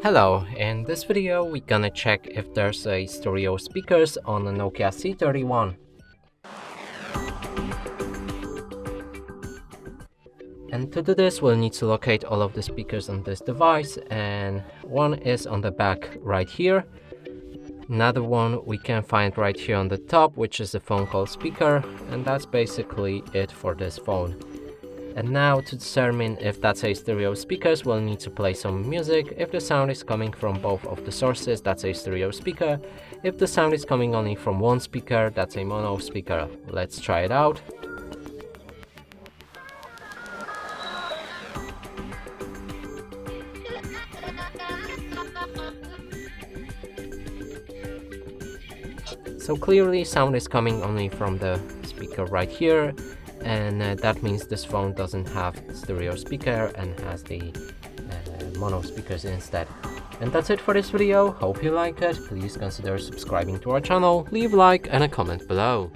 Hello, in this video we're gonna check if there's a stereo speakers on the Nokia C31. And to do this we'll need to locate all of the speakers on this device, and one is on the back right here. Another one we can find right here on the top, which is a phone call speaker, and that's basically it for this phone. And now to determine if that's a stereo speakers, we'll need to play some music. If the sound is coming from both of the sources, that's a stereo speaker. If the sound is coming only from one speaker, that's a mono speaker. Let's try it out. So clearly sound is coming only from the speaker right here. And that means this phone doesn't have stereo speaker and has the mono speakers instead. And that's it for this video. Hope you like it. Please consider subscribing to our channel, leave a like and a comment below.